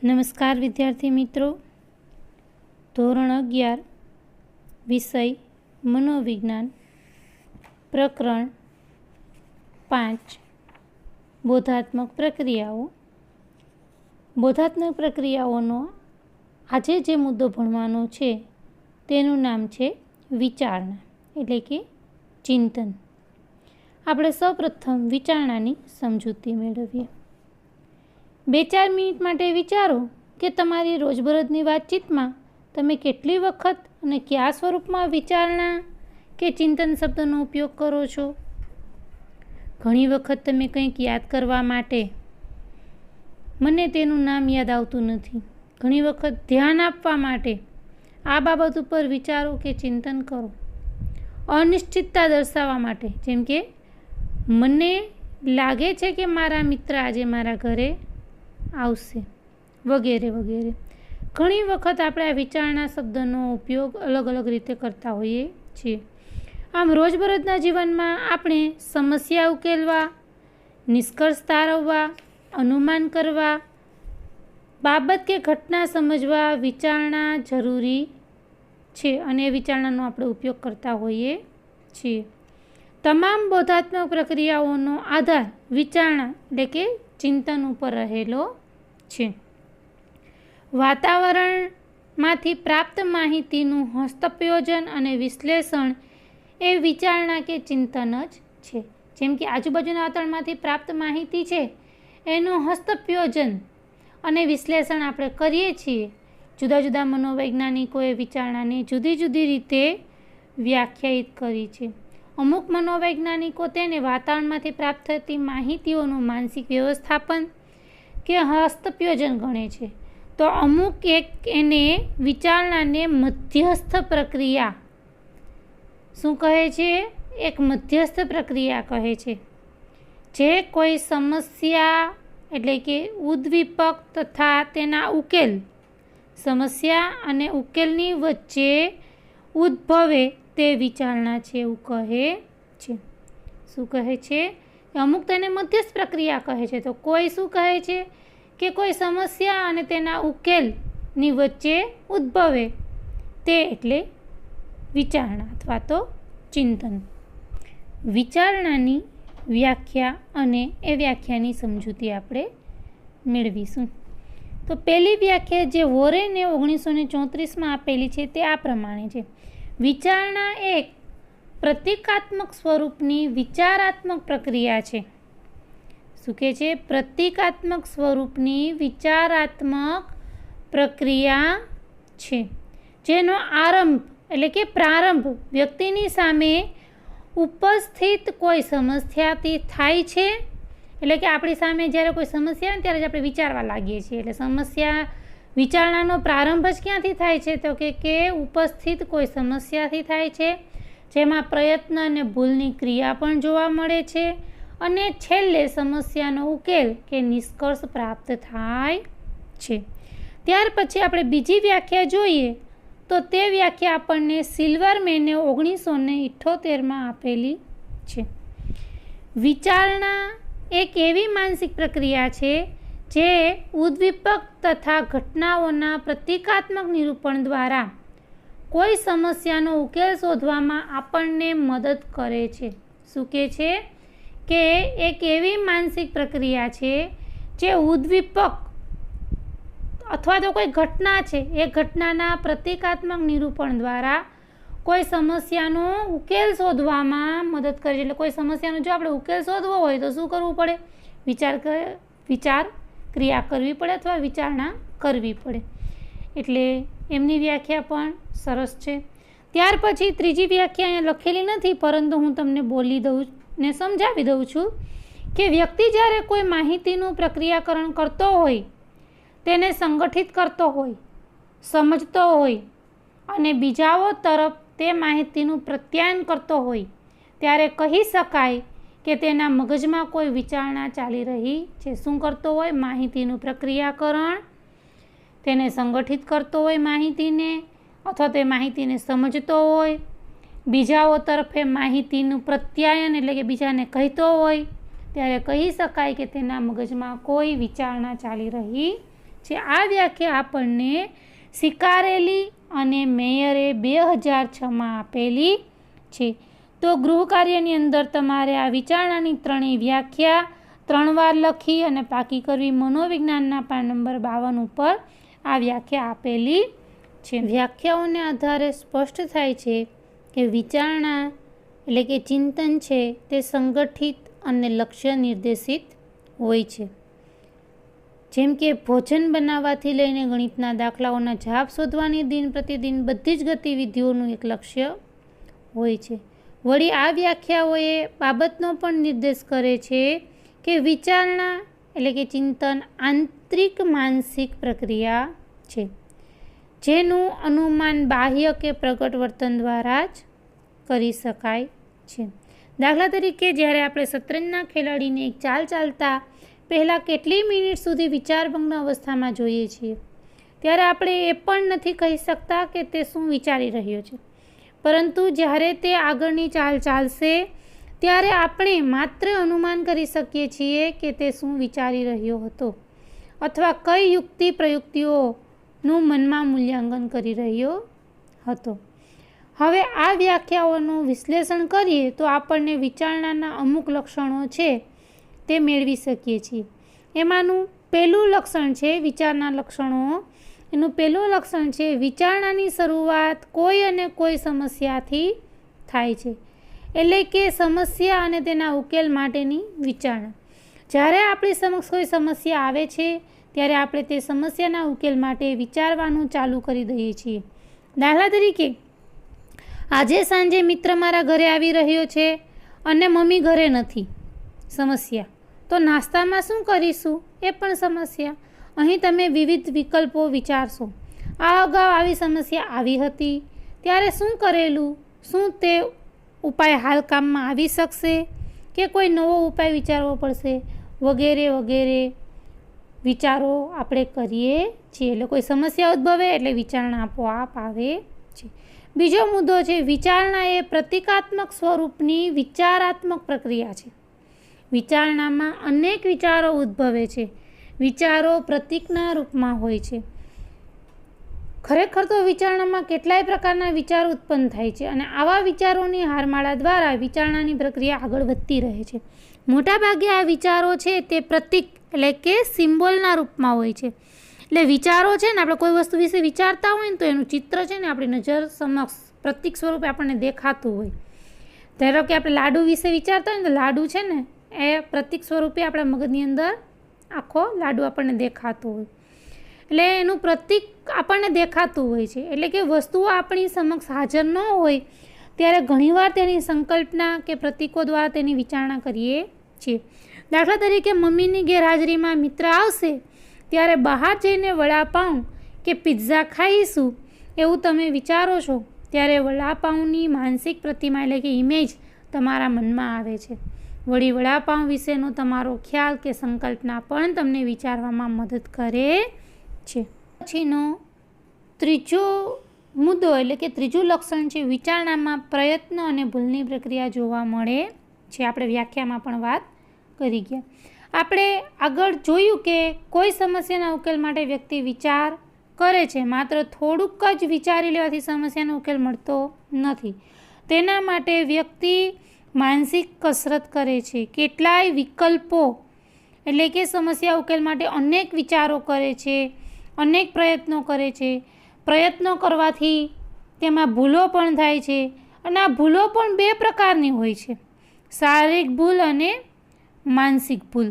નમસ્કાર વિદ્યાર્થી મિત્રો, ધોરણ 11 વિષય મનોવિજ્ઞાન, પ્રકરણ 5 બોધાત્મક પ્રક્રિયાઓ. બોધાત્મક પ્રક્રિયાઓનો આજે જે મુદ્દો ભણવાનો છે તેનું નામ છે વિચારણા, એટલે કે ચિંતન. આપણે સૌપ્રથમ વિચારણાની સમજૂતી મેળવીએ. 2-4 મિનિટ માટે વિચારો કે તમારી રોજબરોજની વાતચીતમાં તમે કેટલી વખત અને કયા સ્વરૂપમાં વિચારણા કે ચિંતન શબ્દનો ઉપયોગ કરો છો. ઘણી વખત તમે કંઈક યાદ કરવા માટે મને તેનું નામ યાદ આવતું નથી, ઘણી વખત ધ્યાન આપવા માટે આ બાબત ઉપર વિચારો કે ચિંતન કરો. અનિશ્ચિતતા દર્શાવવા માટે, જેમ કે મને લાગે છે કે મારા મિત્ર આજે મારા ઘરે આવશે, વગેરે વગેરે. ઘણી વખત આપણે આ વિચારણા શબ્દનો ઉપયોગ અલગ અલગ રીતે કરતા હોઈએ છીએ. આમ રોજબરોજના જીવનમાં આપણે સમસ્યા ઉકેલવા, નિષ્કર્ષ તારવવા, અનુમાન કરવા, બાબત કે ઘટના સમજવા વિચારણા જરૂરી છે અને એ વિચારણાનો આપણે ઉપયોગ કરતા હોઈએ છીએ. તમામ બોધાત્મક પ્રક્રિયાઓનો આધાર વિચારણા એટલે કે ચિંતન ઉપર રહેલો છે. વાતાવરણમાંથી પ્રાપ્ત માહિતીનું હસ્તપ્રયોજન અને વિશ્લેષણ એ વિચારણા કે ચિંતન જ છે. જેમ કે આજુબાજુના વાતાવરણમાંથી પ્રાપ્ત માહિતી છે એનું હસ્તપ્રયોજન અને વિશ્લેષણ આપણે કરીએ છીએ. જુદા જુદા મનોવૈજ્ઞાનિકોએ વિચારણાને જુદી જુદી રીતે વ્યાખ્યાયિત કરી છે. અમુક મનોવૈજ્ઞાનિકો તેને વાતાવરણમાંથી પ્રાપ્ત થતી માહિતીઓનું માનસિક વ્યવસ્થાપન કે હસ્તપ્રયોજન ગણે છે, તો અમુક એને વિચારણાને મધ્યસ્થ પ્રક્રિયા શું કહે છે? એક મધ્યસ્થ પ્રક્રિયા કહે છે, જે કોઈ સમસ્યા એટલે કે ઉદ્દીપક તથા તેના ઉકેલ, સમસ્યા અને ઉકેલની વચ્ચે ઉદ્ભવે તે વિચારણા છે એવું કહે છે. શું કહે છે? અમુક તેને મધ્યસ્થ પ્રક્રિયા કહે છે. તો કોઈ શું કહે છે કે કોઈ સમસ્યા અને તેના ઉકેલની વચ્ચે ઉદ્ભવે તે એટલે વિચારણા અથવા તો ચિંતન. વિચારણાની વ્યાખ્યા અને એ વ્યાખ્યાની સમજૂતી આપણે મેળવીશું. તો પહેલી વ્યાખ્યા જે વોરેને 1934માં આપેલી છે તે આ પ્રમાણે છે: વિચારણા એક પ્રતીકાત્મક સ્વરૂપની વિચારાત્મક પ્રક્રિયા છે. શું કહે છે? પ્રતીકાત્મક સ્વરૂપની વિચારાત્મક પ્રક્રિયા છે, જેનો આરંભ એટલે કે પ્રારંભ વ્યક્તિની સામે ઉપસ્થિત કોઈ સમસ્યાથી થાય છે. એટલે કે આપણી સામે જ્યારે કોઈ સમસ્યા આવે ત્યારે જ આપણે વિચારવા લાગીએ છીએ. એટલે સમસ્યા વિચારણાનો પ્રારંભ જ ક્યાંથી થાય છે? તો કે ઉપસ્થિત કોઈ સમસ્યાથી થાય છે, જેમાં પ્રયત્ન અને ભૂલની ક્રિયા પણ જોવા મળે છે અને છેલ્લે સમસ્યાનો ઉકેલ કે નિષ્કર્ષ પ્રાપ્ત થાય છે. ત્યાર પછી આપણે બીજી વ્યાખ્યા જોઈએ તો તે વ્યાખ્યા આપણને સિલ્વરમેને 1978માં આપેલી છે. વિચારણા એક એવી માનસિક પ્રક્રિયા છે જે ઉદ્દીપક તથા ઘટનાઓના પ્રતીકાત્મક નિરૂપણ દ્વારા કોઈ સમસ્યાનો ઉકેલ શોધવામાં આપણને મદદ કરે છે. શું કહે છે? કે એક એવી માનસિક પ્રક્રિયા છે જે ઉદ્દીપક અથવા તો કોઈ ઘટના છે એ ઘટનાના પ્રતીકાત્મક નિરૂપણ દ્વારા કોઈ સમસ્યાનો ઉકેલ શોધવામાં મદદ કરે છે. એટલે કોઈ સમસ્યાનો જો આપણે ઉકેલ શોધવો હોય તો શું કરવું પડે? વિચાર ક્રિયા કરવી પડે અથવા વિચારણા કરવી પડે. એટલે એમની વ્યાખ્યા પણ સરસ છે. ત્યાર પછી ત્રીજી વ્યાખ્યા અહીંયા લખેલી નથી, પરંતુ હું તમને બોલી દઉં ને સમજાવી દઉં છું કે વ્યક્તિ જ્યારે કોઈ માહિતીનું પ્રક્રિયાકરણ કરતો હોય, તેને સંગઠિત કરતો હોય, સમજતો હોય અને બીજાઓ તરફ તે માહિતીનું પ્રત્યાયન કરતો હોય, ત્યારે કહી શકાય કે તેના મગજમાં કોઈ વિચારણા ચાલી રહી છે. શું કરતો હોય? માહિતીનું પ્રક્રિયાકરણ, તેને સંગઠિત કરતો હોય માહિતીને, અથવા તે માહિતીને સમજતો હોય, બીજાઓ તરફે માહિતીનું પ્રત્યાયન એટલે કે બીજાને કહેતો હોય, ત્યારે કહી શકાય કે તેના મગજમાં કોઈ વિચારણા ચાલી રહી છે. આ વ્યાખ્યા આપણને સ્વીકારેલી અને મેયરે 2006માં આપેલી છે. તો ગૃહ કાર્યની અંદર તમારે આ વિચારણાની ત્રણેય વ્યાખ્યા 3 વાર લખી અને પાકી કરવી. મનોવિજ્ઞાનના પાન નંબર 52 ઉપર આ વ્યાખ્યા આપેલી છે. વ્યાખ્યાઓને આધારે સ્પષ્ટ થાય છે કે વિચારણા એટલે કે ચિંતન છે તે સંગઠિત અને લક્ષ્ય નિર્દેશિત હોય છે. જેમ કે ભોજન બનાવવાથી લઈને ગણિતના દાખલાઓના જવાબ શોધવાની દિન પ્રતિદિન બધી જ ગતિવિધિઓનું એક લક્ષ્ય હોય છે. વળી આ વ્યાખ્યાઓએ બાબતનો પણ નિર્દેશ કરે છે કે વિચારણા એટલે કે ચિંતન આંતરિક માનસિક પ્રક્રિયા છે, જેનું અનુમાન બાહ્ય કે પ્રગટ વર્તન દ્વારા જ કરી શકાય છે. દાખલા તરીકે જ્યારે આપણે શતરંજના ખેલાડીને એક ચાલ ચાલતા પહેલાં કેટલી મિનિટ સુધી વિચારભંગ અવસ્થામાં જોઈએ છીએ, ત્યારે આપણે એ પણ નથી કહી શકતા કે તે શું વિચારી રહ્યો છે. પરંતુ જ્યારે તે આગળની ચાલ ચાલશે ત્યારે આપણે માત્ર અનુમાન કરી શકીએ છીએ કે તે શું વિચારી રહ્યો હતો અથવા કઈ યુક્તિ પ્રયુક્તિઓનું મનમાં મૂલ્યાંકન કરી રહ્યો હતો. હવે આ વ્યાખ્યાઓનું વિશ્લેષણ કરીએ તો આપણને વિચારણાના અમુક લક્ષણો છે તે મેળવી શકીએ છીએ. એમાંનું પહેલું લક્ષણ છે વિચારના લક્ષણો. એનું પહેલું લક્ષણ છે વિચારણાની શરૂઆત કોઈ અને કોઈ સમસ્યાથી થાય છે. એટલે કે સમસ્યા અને તેના ઉકેલ માટેની વિચારણા. જ્યારે આપણી સમક્ષ કોઈ સમસ્યા આવે છે ત્યારે આપણે તે સમસ્યાના ઉકેલ માટે વિચારવાનું ચાલુ કરી દઈએ છીએ. દાખલા તરીકે આજે સાંજે મિત્ર મારા ઘરે આવી રહ્યો છે અને મમ્મી ઘરે નથી. સમસ્યા. તો નાસ્તામાં શું કરીશું એ પણ સમસ્યા. અહીં તમે વિવિધ વિકલ્પો વિચારશો. આ અગાઉ આવી સમસ્યા આવી હતી ત્યારે શું કરેલું, શું તે ઉપાય હાલ કામમાં આવી શકશે કે કોઈ નવો ઉપાય વિચારવો પડશે, વગેરે વગેરે વિચારો આપણે કરીએ છીએ. એટલે કોઈ સમસ્યા ઉદ્ભવે એટલે વિચારણા આપોઆપ આવે છે. બીજો મુદ્દો છે વિચારણા એ પ્રતિકાત્મક સ્વરૂપની વિચારાત્મક પ્રક્રિયા છે. વિચારણામાં અનેક વિચારો ઉદ્ભવે છે. વિચારો પ્રતીકના રૂપમાં હોય છે. ખરેખર તો વિચારણામાં કેટલાય પ્રકારના વિચારો ઉત્પન્ન થાય છે અને આવા વિચારોની હારમાળા દ્વારા વિચારણાની પ્રક્રિયા આગળ વધતી રહે છે. મોટાભાગે આ વિચારો છે તે પ્રતીક એટલે કે સિમ્બોલના રૂપમાં હોય છે. એટલે વિચારો છે ને આપણે કોઈ વસ્તુ વિશે વિચારતા હોય ને તો એનું ચિત્ર છે ને આપણી નજર સમક્ષ પ્રતીક સ્વરૂપે આપણને દેખાતું હોય. ધારો કે આપણે લાડુ વિશે વિચારતા હોય ને તો લાડુ છે ને એ પ્રતીક સ્વરૂપે આપણા મગજની અંદર આખો લાડુ આપણને દેખાતો હોય. એટલે એનું પ્રતીક આપણને દેખાતું હોય છે. એટલે કે વસ્તુઓ આપણી સમક્ષ હાજર ન હોય ત્યારે ઘણીવાર તેની સંકલ્પના કે પ્રતીકો દ્વારા તેની વિચારણા કરીએ છીએ. દાખલા તરીકે મમ્મીની ગેરહાજરીમાં મિત્ર આવશે ત્યારે બહાર જઈને વડાપાઉં કે પિઝા ખાઈશું એવું તમે વિચારો છો ત્યારે વડાપાઉંની માનસિક પ્રતિમા એટલે કે ઇમેજ તમારા મનમાં આવે છે. વળી વડાપાઉં વિશેનો તમારો ખ્યાલ કે સંકલ્પના પણ તમને વિચારવામાં મદદ કરે છે. પછીનો ત્રીજો મુદ્દો એટલે કે ત્રીજું લક્ષણ છે વિચારણામાં પ્રયત્ન અને ભૂલની પ્રક્રિયા જોવા મળે છે. આપણે વ્યાખ્યામાં પણ વાત કરી ગયા. આપણે આગળ જોયું કે કોઈ સમસ્યાના ઉકેલ માટે વ્યક્તિ વિચાર કરે છે, માત્ર થોડુંક જ વિચારી લેવાથી સમસ્યાનો ઉકેલ મળતો નથી. તેના માટે વ્યક્તિ માનસિક કસરત કરે છે. કેટલાય વિકલ્પો એટલે કે સમસ્યા ઉકેલ માટે અનેક વિચારો કરે છે, અનેક પ્રયત્નો કરે છે. પ્રયત્નો કરવાથી તેમાં ભૂલો પણ થાય છે અને આ ભૂલો પણ 2 પ્રકારની હોય છે, શારીરિક ભૂલ અને માનસિક ભૂલ.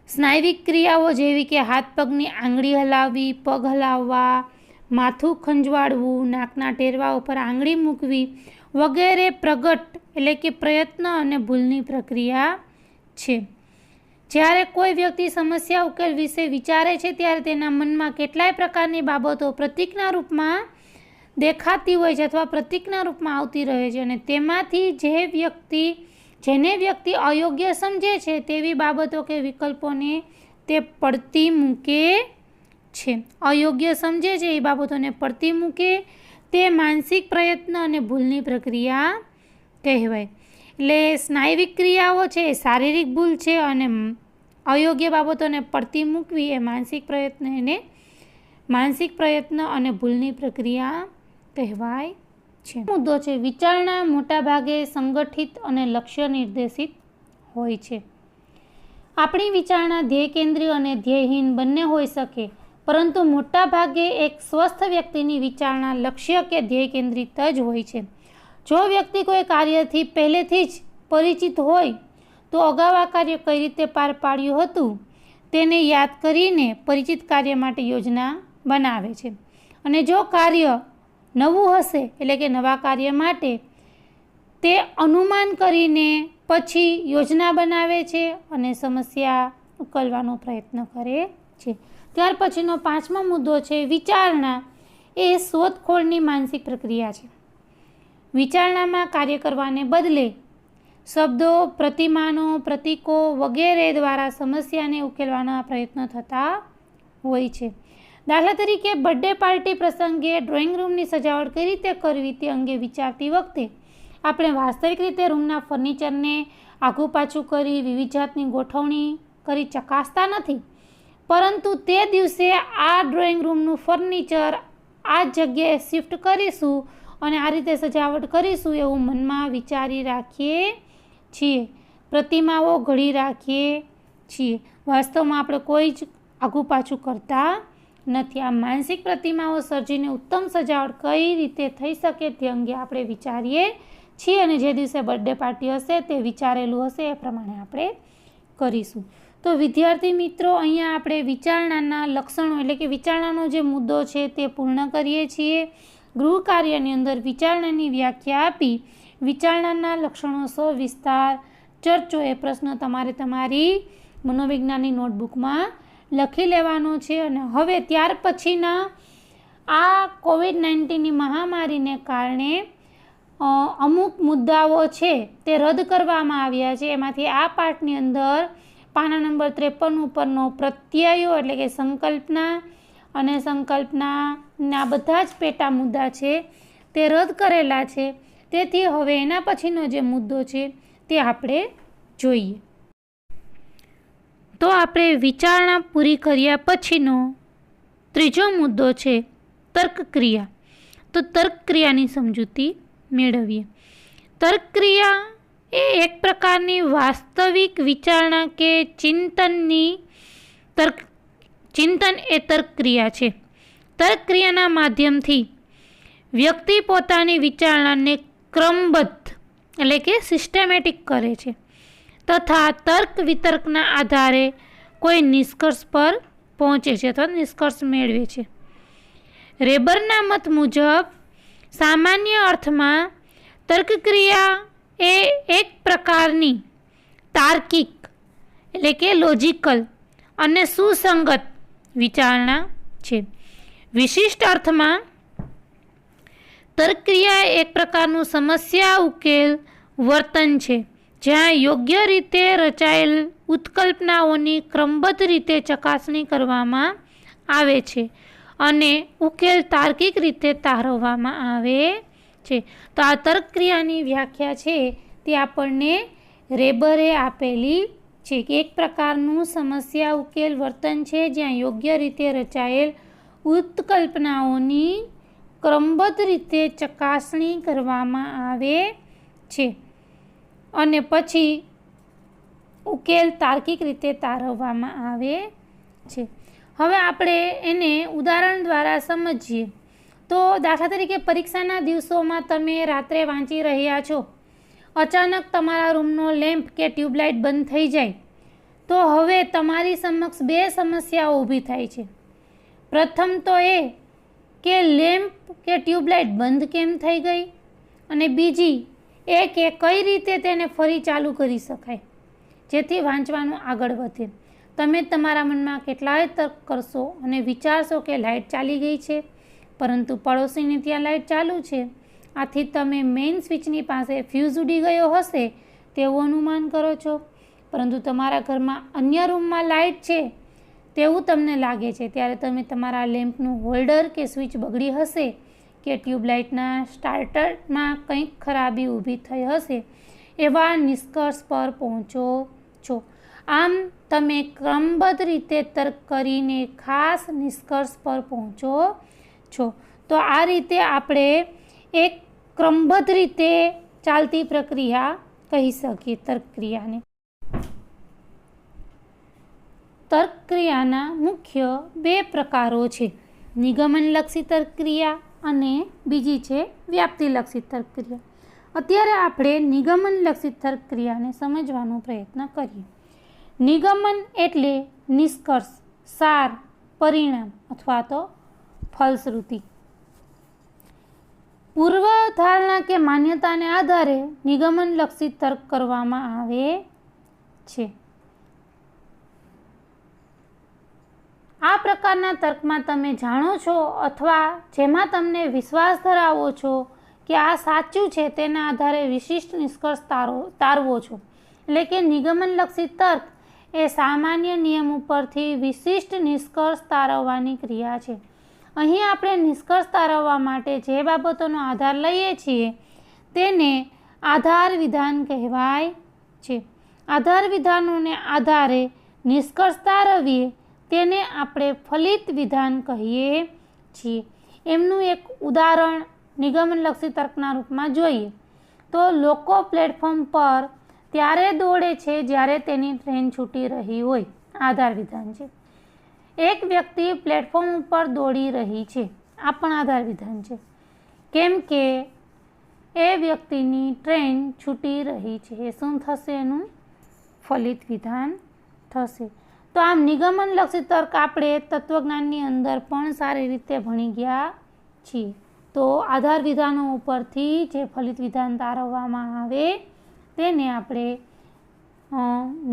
સ્નાયુવિક ક્રિયાઓ જેવી કે હાથ પગની આંગળી હલાવવી, પગ હલાવવા, માથું ખંજવાળવું, નાકના ટેરવા ઉપર આંગળી મૂકવી વગેરે પ્રગટ એટલે કે પ્રયત્ન અને ભૂલની પ્રક્રિયા છે. જ્યારે કોઈ વ્યક્તિ સમસ્યા ઉકેલ વિશે વિચારે છે ત્યારે તેના મનમાં કેટલાય પ્રકારની બાબતો પ્રતીકના રૂપમાં દેખાતી હોય છે અથવા પ્રતીકના રૂપમાં આવતી રહે છે અને તેમાંથી જેને વ્યક્તિ અયોગ્ય સમજે છે તેવી બાબતો કે વિકલ્પોને તે પડતી મૂકે છે. અયોગ્ય સમજે છે એ બાબતોને પડતી મૂકે તે માનસિક પ્રયત્ન અને ભૂલની પ્રક્રિયા કહેવાય. એટલે સ્નાયુવિક ક્રિયાઓ છે એ શારીરિક ભૂલ છે અને અયોગ્ય બાબતોને પડતી મૂકવી એ માનસિક પ્રયત્ન અને ભૂલની પ્રક્રિયા કહેવાય છે. મુદ્દો છે વિચારણા મોટાભાગે સંગઠિત અને લક્ષ્ય નિર્દેશિત હોય છે. આપણી વિચારણા ધ્યેય કેન્દ્રીય અને ધ્યેયહીન બંને હોઈ શકે, પરંતુ મોટાભાગે એક સ્વસ્થ વ્યક્તિની વિચારણા લક્ષ્ય કે ધ્યેય કેન્દ્રિત જ હોય છે. જો વ્યક્તિ કોઈ કાર્યથી પહેલેથી જ પરિચિત હોય તો અગાઉ આ કાર્ય કઈ રીતે પાર પાડ્યું હતું તેને યાદ કરીને પરિચિત કાર્ય માટે યોજના બનાવે છે. અને જો કાર્ય નવું હશે એટલે કે નવા કાર્ય માટે તે અનુમાન કરીને પછી યોજના બનાવે છે અને સમસ્યા ઉકેલવાનો પ્રયત્ન કરે છે. ત્યાર પછીનો 5મો મુદ્દો છે વિચારણા એ શોધખોળની માનસિક પ્રક્રિયા છે. વિચારણામાં કાર્ય કરવાને બદલે શબ્દો, પ્રતિમાનો, પ્રતીકો વગેરે દ્વારા સમસ્યાને ઉકેલવાના પ્રયત્નો થતા હોય છે. દાખલા તરીકે બર્થડે પાર્ટી પ્રસંગે ડ્રોઈંગ રૂમની સજાવટ કઈ રીતે કરવી તે અંગે વિચારતી વખતે આપણે વાસ્તવિક રીતે રૂમના ફર્નિચરને આઘું પાછું કરી વિવિધ જાતની ગોઠવણી કરી ચકાસતા નથી, પરંતુ તે દિવસે આ ડ્રોઈંગ રૂમનું ફર્નિચર આ જગ્યાએ શિફ્ટ કરીશું અને આ રીતે સજાવટ કરીશું એવું મનમાં વિચારી રાખીએ છીએ. પ્રતિમાઓ ઘડી રાખીએ છીએ. વાસ્તવમાં આપણે કોઈ જ આઘું પાછું કરતા નથી. આ માનસિક પ્રતિમાઓ સર્જીને ઉત્તમ સજાવટ કઈ રીતે થઈ શકે તે અંગે આપણે વિચારીએ છીએ અને જે દિવસે બર્થડે પાર્ટી હશે તે વિચારેલું હશે એ પ્રમાણે આપણે કરીશું. તો વિદ્યાર્થી મિત્રો, અહીંયા આપણે વિચારણાના લક્ષણો એટલે કે વિચારણાનો જે મુદ્દો છે તે પૂર્ણ કરીએ છીએ. ગૃહ કાર્યની અંદર વિચારણાની વ્યાખ્યા આપી વિચારણાના લક્ષણો સવિસ્તાર ચર્ચો એ પ્રશ્ન તમારે તમારી મનોવિજ્ઞાનની નોટબુકમાં લખી લેવાનો છે. અને હવે ત્યાર પછીના આ કોવિડ-19ની મહામારીને કારણે અમુક મુદ્દાઓ છે તે રદ કરવામાં આવ્યા છે. એમાંથી આ પાઠની અંદર પાના નંબર 53 ઉપરનો પ્રત્યયો એટલે કે સંકલ્પના અને સંકલ્પનાના બધા જ પેટા મુદ્દા છે તે રદ કરેલા છે. તેથી હવે એના પછીનો જે મુદ્દો છે તે આપણે જોઈએ. તો આપણે વિચારણા પૂરી કર્યા પછીનો ત્રીજો મુદ્દો છે તર્કક્રિયા. તો તર્કક્રિયાની સમજૂતી મેળવીએ. તર્કક્રિયા એ એક પ્રકારની વાસ્તવિક વિચારણા કે ચિંતન એ તર્કક્રિયા છે. તર્કક્રિયાના માધ્યમથી વ્યક્તિ પોતાની વિચારણાને ક્રમબદ્ધ એટલે કે સિસ્ટમેટિક કરે છે તથા તર્ક વિતર્કના આધારે કોઈ નિષ્કર્ષ પર પહોંચે છે અથવા નિષ્કર્ષ મેળવે છે. રેબરના મત મુજબ સામાન્ય અર્થમાં તર્કક્રિયા એ એક પ્રકારની તાર્કિક એટલે કે લોજિકલ અને સુસંગત વિચારણા છે. વિશિષ્ટ અર્થમાં તર્કક્રિયા એક પ્રકારનું સમસ્યા ઉકેલ વર્તન છે જ્યાં યોગ્ય રીતે રચાયેલ ઉત્કલ્પનાઓની ક્રમબદ્ધ રીતે ચકાસણી કરવામાં આવે છે અને ઉકેલ તાર્કિક રીતે તારવવામાં આવે છે. તો આ તર્કક્રિયાની વ્યાખ્યા છે તે આપણને રેબરે આપેલી છે કે એક પ્રકારનું સમસ્યા ઉકેલ વર્તન છે જ્યાં યોગ્ય રીતે રચાયેલ ઉત્કલ્પનાઓની ક્રમબદ્ધ રીતે ચકાસણી કરવામાં આવે છે અને પછી ઉકેલ તાર્કિક રીતે તારવવામાં આવે છે. હવે આપણે એને ઉદાહરણ દ્વારા સમજીએ. તો દાખલા તરીકે પરીક્ષાના દિવસોમાં તમે રાત્રે વાંચી રહ્યા છો, અચાનક તમારા રૂમનો લેમ્પ કે ટ્યુબલાઇટ બંધ થઈ જાય તો હવે તમારી સમક્ષ બે સમસ્યાઓ ઊભી થાય છે. પ્રથમ તો એ કે લેમ્પ કે ટ્યુબલાઇટ બંધ કેમ થઈ ગઈ અને બીજી એ કે કઈ રીતે તેને ફરી ચાલુ કરી શકાય જેથી વાંચવાનું આગળ વધે. તમે તમારા મનમાં કેટલાય તર્ક કરશો અને વિચારશો કે લાઇટ ચાલી ગઈ છે પરંતુ પડોશીને ત્યાં લાઇટ ચાલુ છે, આથી તમે મેઇન સ્વિચની પાસે ફ્યુઝ ઉડી ગયો હશે તેવું અનુમાન કરો છો, પરંતુ તમારા ઘરમાં અન્ય રૂમમાં લાઇટ છે તેવું તમને લાગે છે. ત્યારે તમે તમારા લેમ્પનું હોલ્ડર કે સ્વિચ બગડી હશે કે ટ્યુબલાઇટના સ્ટાર્ટરમાં કંઈક ખરાબી ઊભી થઈ હશે એવા નિષ્કર્ષ પર પહોંચો છો. આમ તમે ક્રમબદ્ધ રીતે તર્ક કરીને ખાસ નિષ્કર્ષ પર પહોંચો છો. તો આ રીતે આપણે એક ક્રમબદ્ધ રીતે ચાલતી પ્રક્રિયા કહી શકીએ તર્ક ક્રિયાને. તર્ક ક્રિયાના મુખ્ય 2 પ્રકારો છે, નિગમનલક્ષી તર્ક ક્રિયા અને બીજી છે વ્યાપ્તિલક્ષી તર્ક ક્રિયા. અત્યારે આપણે નિગમનલક્ષી તર્ક ક્રિયાને સમજવાનો પ્રયત્ન કરીએ. નિગમન એટલે નિષ્કર્ષ, સાર, પરિણામ અથવા તો ફલશ્રુતિ. પૂર્વ ધારણા કે માન્યતાને આધારે નિગમનલક્ષી તર્ક કરવામાં આવે છે. આ પ્રકારના તર્કમાં તમે જાણો છો અથવા જેમાં તમને વિશ્વાસ ધરાવો છો કે આ સાચું છે તેના આધારે વિશિષ્ટ નિષ્કર્ષ તારવો છો. એટલે કે નિગમનલક્ષી તર્ક એ સામાન્ય નિયમ ઉપરથી વિશિષ્ટ નિષ્કર્ષ તારવવાની ક્રિયા છે. અહીં આપણે નિષ્કર્ષ તારવવા માટે જે બાબતોનો આધાર લઈએ છીએ તેને આધાર વિધાન કહેવાય છે. આધાર વિધાનોને આધારે નિષ્કર્ષ તારવીએ તેને આપણે ફલિત વિધાન કહીએ છીએ. એમનું એક ઉદાહરણ નિગમનલક્ષી તર્કના રૂપમાં જોઈએ તો લોકો પ્લેટફોર્મ પર ત્યારે દોડે છે જ્યારે તેની ટ્રેન છૂટી રહી હોય. આધાર વિધાન છે. એક વ્યક્તિ પ્લેટફોર્મ ઉપર દોડી રહી છે, આ પણ આધાર વિધાન છે, કેમ કે એ વ્યક્તિની ટ્રેન છૂટી રહી છે. એ શું થશે? એનું ફલિત વિધાન થશે. તો આમ નિગમનલક્ષી તર્ક આપણે તત્વજ્ઞાનની અંદર પણ સારી રીતે ભણી ગયા છીએ. તો આધાર વિધાનો ઉપરથી જે ફલિત વિધાન તારવવામાં આવે તેને આપણે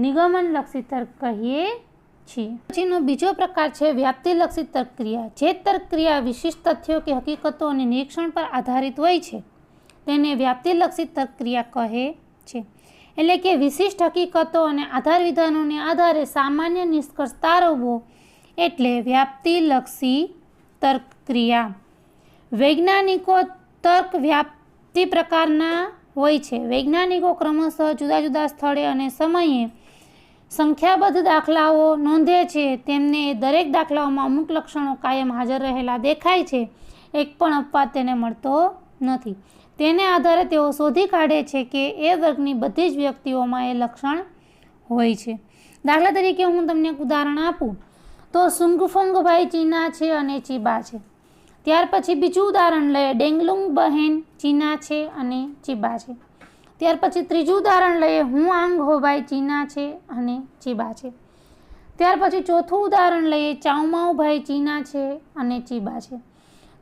નિગમનલક્ષી તર્ક કહીએ છીએ. પછીનો બીજો પ્રકાર છે વ્યાપ્તિલક્ષી તર્ક ક્રિયા. જે તર્ક ક્રિયા વિશિષ્ટ તથ્યો કે હકીકતો અને નિરીક્ષણ પર આધારિત હોય છે તેને વ્યાપ્તિલક્ષી તર્ક ક્રિયા કહે છે. એટલે કે વિશિષ્ટ હકીકતો અને આધાર વિધાનોને આધારે સામાન્ય નિષ્કર્ષ તારવવો એટલે વ્યાપ્તિલક્ષી તર્ક ક્રિયા. વૈજ્ઞાનિકો તર્ક વ્યાપ્તિ પ્રકારના હોય છે. વૈજ્ઞાનિકો ક્રમશઃ જુદા જુદા સ્થળે અને સમયે સંખ્યાબદ્ધ દાખલાઓ નોંધે છે. તેમને દરેક દાખલાઓમાં અમુક લક્ષણો કાયમ હાજર રહેલા દેખાય છે. એક પણ અપવાદ તેને મળતો નથી. તેને આધારે તેઓ શોધી કાઢે છે કે એ વર્ગની બધી જ વ્યક્તિઓમાં એ લક્ષણ હોય છે. દાખલા તરીકે હું તમને એક ઉદાહરણ આપું તો સુંગફોંગભાઈ ચીના છે અને ચીબા છે. ત્યાર પછી બીજું ઉદાહરણ લઈએ, ડેંગલુંગ બહેન ચીના છે અને ચીબા છે. ત્યાર પછી ત્રીજું ઉદાહરણ લઈએ, હું આંગ હોભાઈ ચીના છે અને ચીબા છે. ત્યાર પછી ચોથું ઉદાહરણ લઈએ, ચાઉમાઉભાઈ ચીના છે અને ચીબા છે.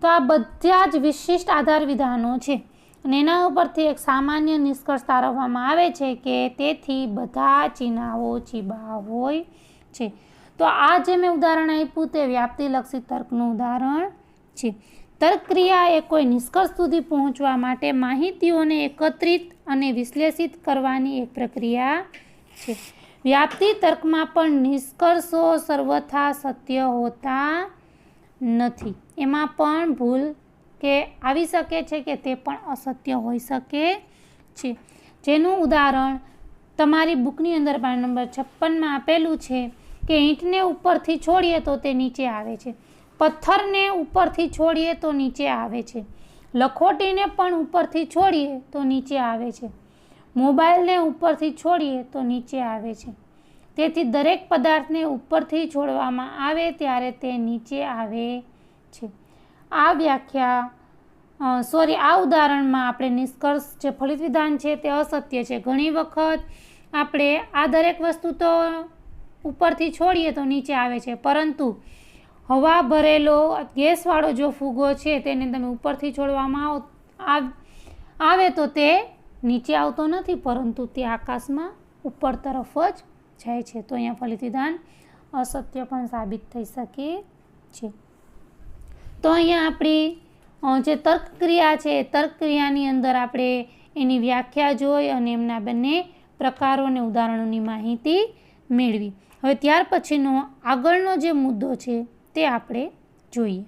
તો આ બધા જ વિશિષ્ટ આધાર વિધાનો છે અને એના ઉપરથી એક સામાન્ય નિષ્કર્ષ તારવવામાં આવે છે કે તેથી બધા ચીનાઓ ચીબા હોય છે. તો આ જે મેં ઉદાહરણ આપ્યું તે વ્યાપ્તિલક્ષી તર્કનું ઉદાહરણ છે. તર્ક ક્રિયા એ કોઈ નિષ્કર્ષ સુધી પહોંચવા માટે માહિતીઓને એકત્રિત અને વિશ્લેષિત કરવાની એક પ્રક્રિયા છે. વ્યાપ્તિ તર્કમાં પણ નિષ્કર્ષો સર્વથા સત્ય હોતા નથી. એમાં પણ ભૂલ કે આવી શકે છે કે તે પણ અસત્ય હોઈ શકે છે. જેનું ઉદાહરણ તમારી બુકની અંદર પાના નંબર 56માં આપેલું છે કે ઈંટને ઉપરથી છોડીએ તો તે નીચે આવે છે, પથ્થરને ઉપરથી છોડીએ તો નીચે આવે છે, લખોટીને પણ ઉપરથી છોડીએ તો નીચે આવે છે, મોબાઈલને ઉપરથી છોડીએ તો નીચે આવે છે. તેથી દરેક પદાર્થને ઉપરથી છોડવામાં આવે ત્યારે તે નીચે આવે છે. આ ઉદાહરણમાં આપણે નિષ્કર્ષ જે ફલિત વિધાન છે તે અસત્ય છે. ઘણી વખત આપણે આ દરેક વસ્તુ તો ઉપરથી છોડીએ તો નીચે આવે છે, પરંતુ હવા ભરેલો ગેસવાળો જો ફૂગો છે તેને તમે ઉપરથી છોડવામાં આવે તો તે નીચે આવતો નથી, પરંતુ તે આકાશમાં ઉપર તરફ જ જાય છે. તો અહીંયા ફલિત વિધાન અસત્ય પણ સાબિત થઈ શકે છે. તો અહીંયા આપણી જે તર્ક ક્રિયા છે તર્ક ક્રિયાની અંદર આપણે એની વ્યાખ્યા જોઈ અને એમના બંને પ્રકારો અને ઉદાહરણોની માહિતી મેળવી. હવે ત્યાર પછીનો આગળનો જે મુદ્દો છે તે આપણે જોઈએ.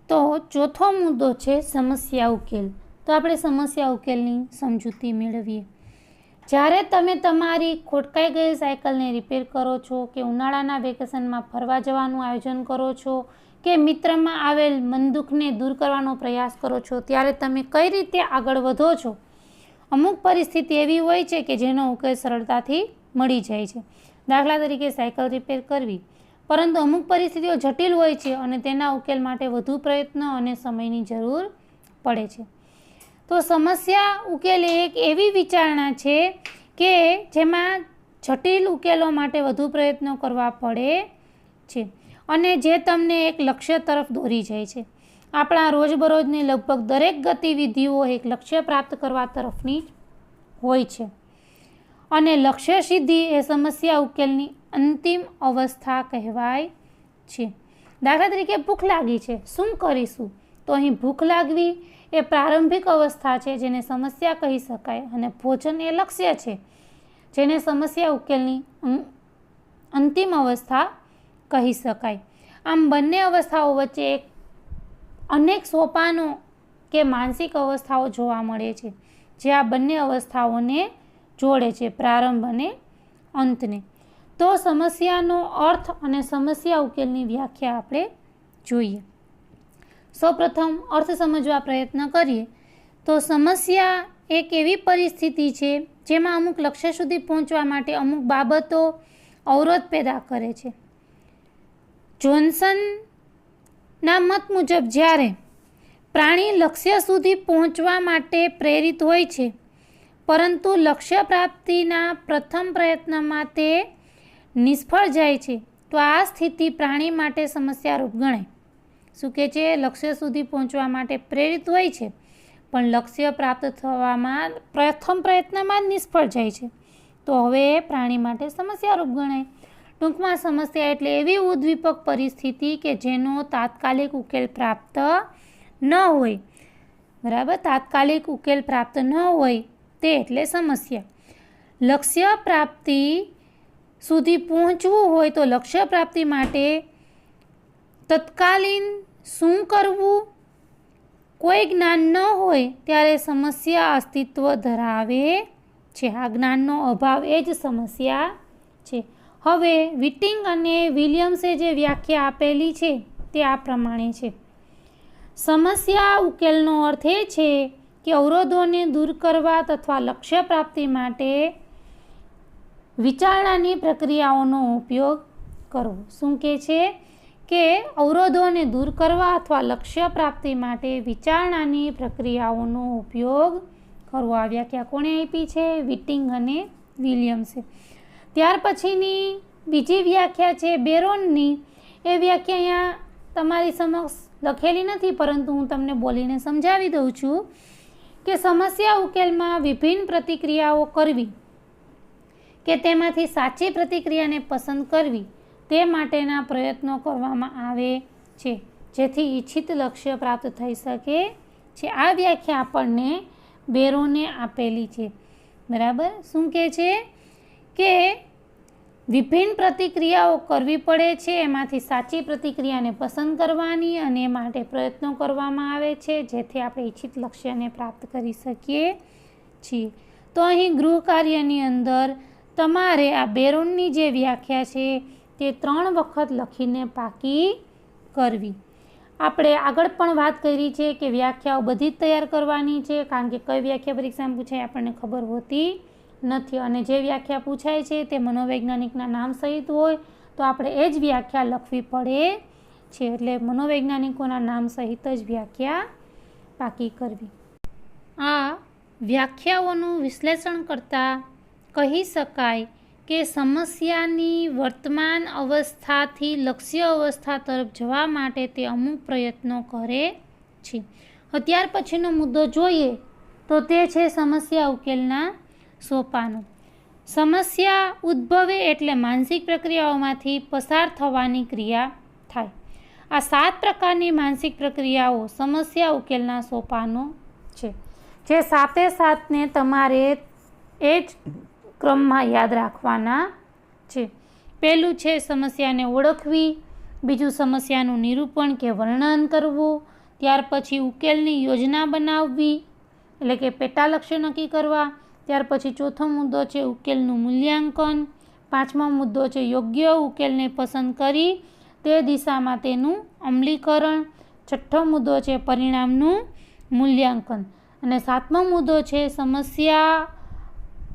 તો ચોથો મુદ્દો છે સમસ્યા ઉકેલ. તો આપણે સમસ્યા ઉકેલની સમજૂતી મેળવીએ. જ્યારે તમે તમારી ખોટકાઈ ગયેલી સાયકલને રિપેર કરો છો કે ઉનાળાના વેકેશનમાં ફરવા જવાનું આયોજન કરો છો કે મિત્રમાં આવેલ મનદુખને દૂર કરવાનો પ્રયાસ કરો છો, ત્યારે તમે કઈ રીતે આગળ વધો છો? અમુક પરિસ્થિતિ એવી હોય છે કે જેનો ઉકેલ સરળતાથી મળી જાય છે. દાખલા તરીકે સાયકલ રિપેર કરવી. પરંતુ અમુક પરિસ્થિતિઓ જટિલ હોય છે અને તેના ઉકેલ માટે વધુ પ્રયત્નો અને સમયની જરૂર પડે છે. તો સમસ્યા ઉકેલ એક એવી વિચારણા છે કે જેમાં જટિલ ઉકેલો માટે વધુ પ્રયત્નો કરવા પડે છે અને જે તમને એક લક્ષ્ય તરફ દોરી જાય છે. આપણા રોજબરોજની લગભગ દરેક ગતિવિધિઓ એક લક્ષ્ય પ્રાપ્ત કરવા તરફની હોય છે અને લક્ષ્ય સિદ્ધિ એ સમસ્યા ઉકેલની અંતિમ અવસ્થા કહેવાય છે. દાખલા તરીકે ભૂખ લાગી છે, શું કરીશું? તો અહીં ભૂખ લાગવી એ પ્રારંભિક અવસ્થા છે જેને સમસ્યા કહી શકાય અને ભોજન એ લક્ષ્ય છે જેને સમસ્યા ઉકેલની અંતિમ અવસ્થા કહી શકાય. આમ બંને અવસ્થાઓ વચ્ચે અનેક સોપાનો કે માનસિક અવસ્થાઓ જોવા મળે છે જે આ બંને અવસ્થાઓને જોડે છે, પ્રારંભ અને અંતને. તો સમસ્યાનો અર્થ અને સમસ્યા ઉકેલની વ્યાખ્યા આપણે જોઈએ. સૌપ્રથમ અર્થ સમજવા પ્રયત્ન કરીએ તો સમસ્યા એક એવી પરિસ્થિતિ છે જેમાં અમુક લક્ષ્ય સુધી પહોંચવા માટે અમુક બાબતો અવરોધ પેદા કરે છે. જોન્સનના મત મુજબ જ્યારે પ્રાણી લક્ષ્ય સુધી પહોંચવા માટે પ્રેરિત હોય છે પરંતુ લક્ષ્ય પ્રાપ્તિના પ્રથમ પ્રયત્નમાં તે નિષ્ફળ જાય છે તો આ સ્થિતિ પ્રાણી માટે સમસ્યારૂપ ગણાય. શું કે છે? લક્ષ્ય સુધી પહોંચવા માટે પ્રેરિત હોય છે પણ લક્ષ્ય પ્રાપ્ત થવામાં પ્રથમ પ્રયત્નમાં જ નિષ્ફળ જાય છે તો હવે એ પ્રાણી માટે સમસ્યારૂપ ગણાય. ટૂંકમાં સમસ્યા એટલે એવી ઉદ્દીપક પરિસ્થિતિ કે જેનો તાત્કાલિક ઉકેલ પ્રાપ્ત ન હોય. બરાબર, તાત્કાલિક ઉકેલ પ્રાપ્ત ન હોય તે એટલે સમસ્યા. લક્ષ્ય પ્રાપ્તિ સુધી પહોંચવું હોય તો લક્ષ્ય પ્રાપ્તિ માટે તત્કાલીન શું કરવું કોઈ જ્ઞાન ન હોય ત્યારે સમસ્યા અસ્તિત્વ ધરાવે છે. આ જ્ઞાનનો અભાવ એ જ સમસ્યા છે. હવે વિટિંગ અને વિલિયમ્સે જે વ્યાખ્યા આપેલી છે તે આ પ્રમાણે છે. સમસ્યા ઉકેલનો અર્થ એ છે કે અવરોધોને દૂર કરવા તથા લક્ષ્ય પ્રાપ્તિ માટે વિચારણાની પ્રક્રિયાઓનો ઉપયોગ કરવો. શું કહે છે? કે અવરોધોને દૂર કરવા અથવા લક્ષ્ય પ્રાપ્તિ માટે વિચારણાની પ્રક્રિયાઓનો ઉપયોગ કરવો. આ વ્યાખ્યા કોણે આપી છે? વિટિંગ અને વિલિયમ્સે. ત્યાર પછીની બીજી વ્યાખ્યા છે બેરોનની. એ વ્યાખ્યા અહીંયા તમારી સમક્ષ લખેલી નથી પરંતુ હું તમને બોલીને સમજાવી દઉં છું કે સમસ્યા ઉકેલમાં વિભિન્ન પ્રતિક્રિયાઓ કરવી કે તેમાંથી સાચી પ્રતિક્રિયાને પસંદ કરવી તે માટેના પ્રયત્નો કરવામાં આવે છે જેથી ઈચ્છિત લક્ષ્ય પ્રાપ્ત થઈ શકે છે. આ વ્યાખ્યા આપણને બેરોને આપેલી છે. બરાબર. શું કહે છે કે વિભિન્ન પ્રતિક્રિયાઓ કરવી પડે છે, એમાંથી સાચી પ્રતિક્રિયાને પસંદ કરવાની અને એ માટે પ્રયત્નો કરવામાં આવે છે જેથી આપણે ઈચ્છિત લક્ષ્યને પ્રાપ્ત કરી શકીએ છીએ. તો અહીં ગૃહ કાર્યની અંદર તમારે આ બેરોનની જે વ્યાખ્યા છે તે 3 વખત લખીને પાકી કરવી. આપણે આગળ પણ વાત કરી છે કે વ્યાખ્યાઓ બધી જ તૈયાર કરવાની છે કારણ કે કઈ વ્યાખ્યા પરીક્ષામાં પૂછાય આપણને ખબર હોતી નથી અને જે વ્યાખ્યા પૂછાય છે તે મનોવૈજ્ઞાનિકના નામ સહિત હોય તો આપણે એ જ વ્યાખ્યા લખવી પડે છે. એટલે મનોવૈજ્ઞાનિકોના નામ સહિત જ વ્યાખ્યા પાકી કરવી. આ વ્યાખ્યાઓનું વિશ્લેષણ કરતાં કહી શકાય કે સમસ્યાની વર્તમાન અવસ્થાથી લક્ષ્ય અવસ્થા તરફ જવા માટે તે અમુક પ્રયત્નો કરે છે. ત્યાર પછીનો મુદ્દો જોઈએ તો તે છે સમસ્યા ઉકેલના સોપાનો. સમસ્યા ઉદ્ભવે એટલે માનસિક પ્રક્રિયાઓમાંથી પસાર થવાની ક્રિયા થાય. આ 7 પ્રકારની માનસિક પ્રક્રિયાઓ સમસ્યા ઉકેલના સોપાનો છે જે સાતે સાતને તમારે એ જ ક્રમમાં યાદ રાખવાના છે. પહેલું છે સમસ્યાને ઓળખવી, બીજું સમસ્યાનું નિરૂપણ કે વર્ણન કરવું, ત્યાર પછી ઉકેલની યોજના બનાવવી એટલે કે પેટા લક્ષ્ય નક્કી કરવા, ત્યાર પછી ચોથો મુદ્દો છે ઉકેલનું મૂલ્યાંકન. પાંચમો મુદ્દો છે યોગ્ય ઉકેલને પસંદ કરી તે દિશામાં તેનું અમલીકરણ. છઠ્ઠો મુદ્દો છે પરિણામનું મૂલ્યાંકન. અને સાતમો મુદ્દો છે સમસ્યા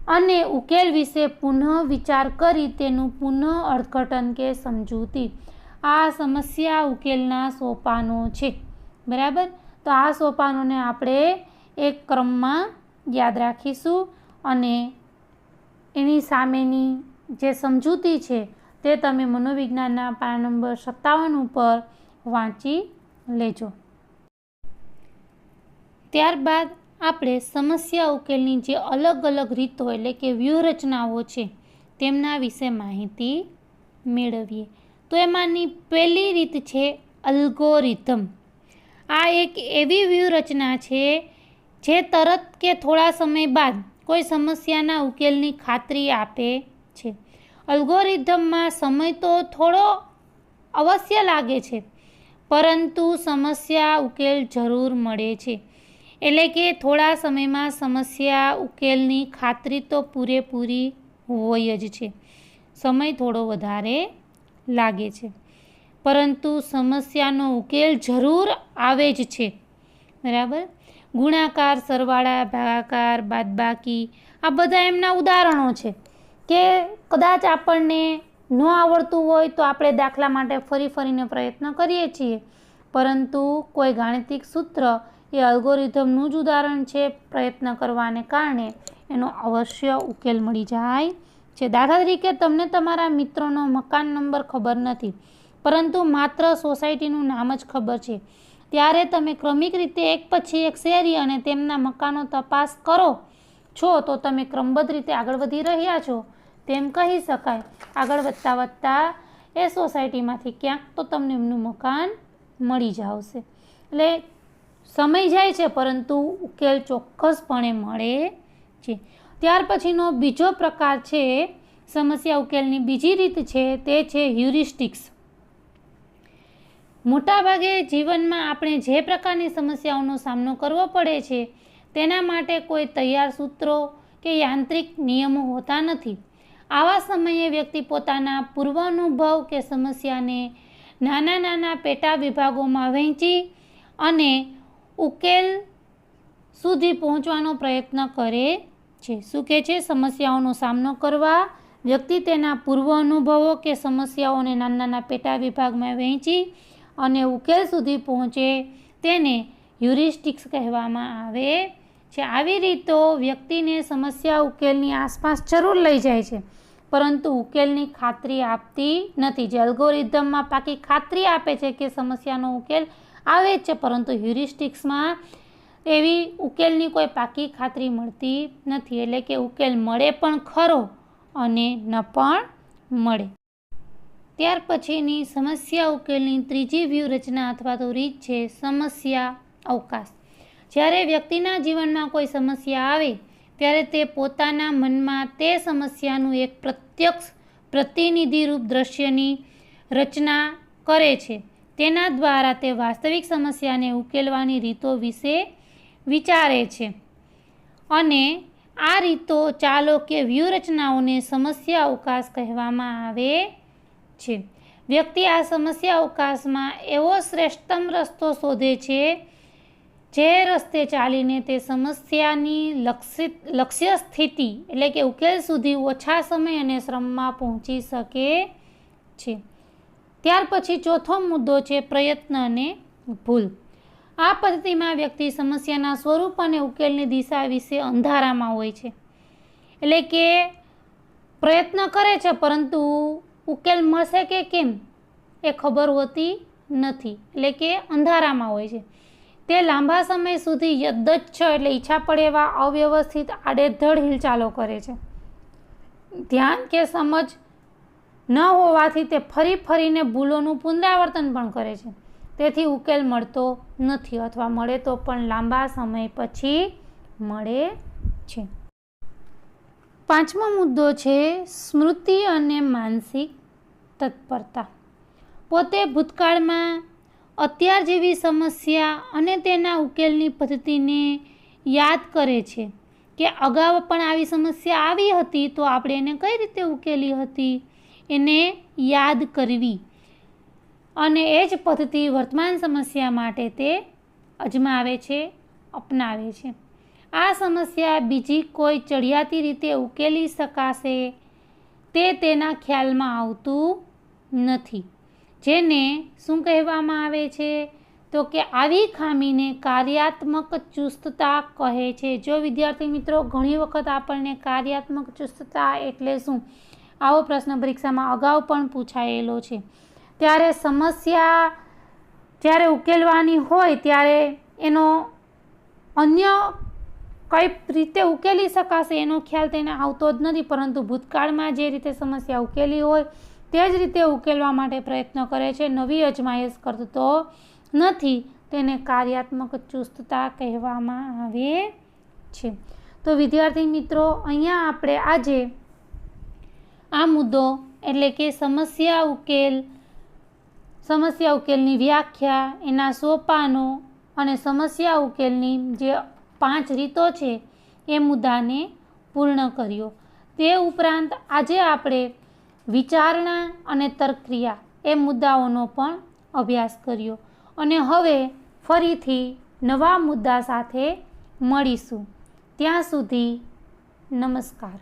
અને ઉકેલ વિશે પુનઃ વિચાર કરી તેનું પુનઃ અર્થઘટન કે સમજૂતી. આ સમસ્યા ઉકેલના સોપાનો છે. બરાબર, તો આ સોપાનોને આપણે એક ક્રમમાં યાદ રાખીશું અને એની સામેની જે સમજૂતી છે તે તમે મનોવિજ્ઞાનના પાના નંબર 57 ઉપર વાંચી લેજો. ત્યારબાદ આપણે સમસ્યા ઉકેલની જે અલગ અલગ રીતો એટલે કે વ્યૂહરચનાઓ છે તેમના વિશે માહિતી મેળવીએ. તો એમાંની પહેલી રીત છે અલ્ગોરિધમ. આ એક એવી વ્યૂહરચના છે જે તરત કે થોડા સમય બાદ કોઈ સમસ્યાના ઉકેલની ખાતરી આપે છે. અલ્ગોરિધમમાં સમય તો થોડો અવશ્ય લાગે છે, પરંતુ સમસ્યા ઉકેલ જરૂર મળે છે. એટલે કે થોડા સમયમાં સમસ્યા ઉકેલની ખાતરી તો પૂરેપૂરી હોય જ છે. સમય થોડો વધારે લાગે છે, પરંતુ સમસ્યાનો ઉકેલ જરૂર આવે જ છે. બરાબર, ગુણાકાર, સરવાળા, ભાગાકાર, બાદબાકી આ બધા એમના ઉદાહરણો છે કે કદાચ આપણને ન આવડતું હોય તો આપણે દાખલા માટે ફરીને પ્રયત્ન કરીએ છીએ, પરંતુ કોઈ ગાણિતિક સૂત્ર એ અલ્ગોરિધમનું જ ઉદાહરણ છે. પ્રયત્ન કરવાને કારણે એનો અવશ્ય ઉકેલ મળી જાય છે. દાખલા તરીકે તમને તમારા મિત્રોનો મકાન નંબર ખબર નથી, પરંતુ માત્ર સોસાયટીનું નામ જ ખબર છે, ત્યારે તમે ક્રમિક રીતે એક પછી એક શેરી અને તેમના મકાનો તપાસ કરો છો તો તમે ક્રમબદ્ધ રીતે આગળ વધી રહ્યા છો તેમ કહી શકાય. આગળ વધતા એ સોસાયટીમાંથી ક્યાંક તો તમને એમનું મકાન મળી જશે. એટલે સમય જાય છે, પરંતુ ઉકેલ ચોક્કસપણે મળે છે. ત્યાર પછીનો બીજો પ્રકાર છે સમસ્યા ઉકેલની બીજી રીત છે તે છે હ્યુરિસ્ટિક્સ. મોટાભાગે જીવનમાં આપણે જે પ્રકારની સમસ્યાઓનો સામનો કરવો પડે છે તેના માટે કોઈ તૈયાર સૂત્રો કે યાંત્રિક નિયમો હોતા નથી. આવા સમયે વ્યક્તિ પોતાના પૂર્વાનુભવ કે સમસ્યાને નાના પેટા વિભાગોમાં વહેંચી અને ઉકેલ સુધી પહોંચવાનો પ્રયત્ન કરે છે. શું કહે છે? સમસ્યાઓનો સામનો કરવા વ્યક્તિ તેના પૂર્વ અનુભવો કે સમસ્યાઓને નાના પેટા વિભાગમાં વહેંચી અને ઉકેલ સુધી પહોંચે તેને હ્યુરિસ્ટિક્સ કહેવામાં આવે છે. આવી રીતો વ્યક્તિને સમસ્યા ઉકેલની આસપાસ જરૂર લઈ જાય છે, પરંતુ ઉકેલની ખાતરી આપતી નથી. જે અલ્ગોરિધમમાં પાકી ખાતરી આપે છે કે સમસ્યાનો ઉકેલ આવે જ છે, પરંતુ હ્યુરિસ્ટિક્સમાં એવી ઉકેલની કોઈ પાકી ખાતરી મળતી નથી. એટલે કે ઉકેલ મળે પણ ખરો અને ન પણ મળે. ત્યાર પછીની સમસ્યા ઉકેલની ત્રીજી વ્યૂહરચના અથવા તો રીત છે સમસ્યા અવકાશ. જ્યારે વ્યક્તિના જીવનમાં કોઈ સમસ્યા આવે ત્યારે તે પોતાના મનમાં તે સમસ્યાનું એક પ્રત્યક્ષ પ્રતિનિધિરૂપ દ્રશ્યની રચના કરે છે. તેના દ્વારા તે વાસ્તવિક સમસ્યાને ઉકેલવાની રીતો વિશે વિચારે છે. અને આ રીતો ચાલો કે વ્યૂહરચનાઓને સમસ્યા અવકાશ કહેવામાં આવે છે. વ્યક્તિ આ સમસ્યા અવકાશમાં એવો શ્રેષ્ઠતમ રસ્તો શોધે છે જે રસ્તે ચાલીને તે સમસ્યાની લક્ષ્ય સ્થિતિ એટલે કે ઉકેલ સુધી ઓછા સમય અને શ્રમમાં પહોંચી શકે છે. ત્યાર પછી ચોથો મુદ્દો છે પ્રયત્ન અને ભૂલ. આ પદ્ધતિમાં વ્યક્તિ સમસ્યાના સ્વરૂપ અને ઉકેલની દિશા વિશે અંધારામાં હોય છે. એટલે કે પ્રયત્ન કરે છે, પરંતુ ઉકેલ મળશે કે કેમ એ ખબર હોતી નથી. એટલે કે અંધારામાં હોય છે. તે લાંબા સમય સુધી યદચ્છ એટલે ઈચ્છા પડે એવા અવ્યવસ્થિત આડેધડ હિલચાલો કરે છે. ધ્યાન કે સમજ ન હોવાથી તે ફરીને ભૂલોનું પુનરાવર્તન પણ કરે છે. તેથી ઉકેલ મળતો નથી, અથવા મળે તો પણ લાંબા સમય પછી મળે છે. પાંચમો મુદ્દો છે સ્મૃતિ અને માનસિક તત્પરતા. પોતે ભૂતકાળમાં અત્યાર જેવી સમસ્યા અને તેના ઉકેલની પદ્ધતિને યાદ કરે છે કે અગાઉ પણ આવી સમસ્યા આવી હતી તો આપણે એને કઈ રીતે ઉકેલી હતી, એને યાદ કરવી અને એ જ પદ્ધતિ વર્તમાન સમસ્યા માટે તે અજમાવે છે, અપનાવે છે. આ સમસ્યા બીજી કોઈ ચડિયાતી રીતે ઉકેલી શકાશે તે તેના ખ્યાલમાં આવતું નથી, જેને શું કહેવામાં આવે છે તો કે આવી ખામીને કાર્યાત્મક ચુસ્તતા કહે છે. જો વિદ્યાર્થી મિત્રો ઘણી વખત આપણને કાર્યાત્મક ચુસ્તતા એટલે શું આવો પ્રશ્ન પરીક્ષામાં અગાઉ પણ પૂછાયેલો છે. ત્યારે સમસ્યા જ્યારે ઉકેલવાની હોય ત્યારે એનો અન્ય કઈ રીતે ઉકેલી શકાશે એનો ખ્યાલ તેને આવતો જ નથી, પરંતુ ભૂતકાળમાં જે રીતે સમસ્યા ઉકેલી હોય તે જ રીતે ઉકેલવા માટે પ્રયત્ન કરે છે, નવી અજમાયશ કરતો નથી. તેને કાર્યાત્મક ચુસ્તતા કહેવામાં આવે છે. તો વિદ્યાર્થી મિત્રો અહીંયા આપણે આજે આ મુદ્દો એટલે કે સમસ્યા ઉકેલની વ્યાખ્યા, એના સોપાનો અને સમસ્યા ઉકેલની જે 5 રીતો છે એ મુદ્દાને પૂર્ણ કર્યો. તે ઉપરાંત આજે આપણે વિચારણા અને તર્કક્રિયા એ મુદ્દાઓનો પણ અભ્યાસ કર્યો અને હવે ફરીથી નવા મુદ્દા સાથે મળીશું. ત્યાં સુધી નમસ્કાર.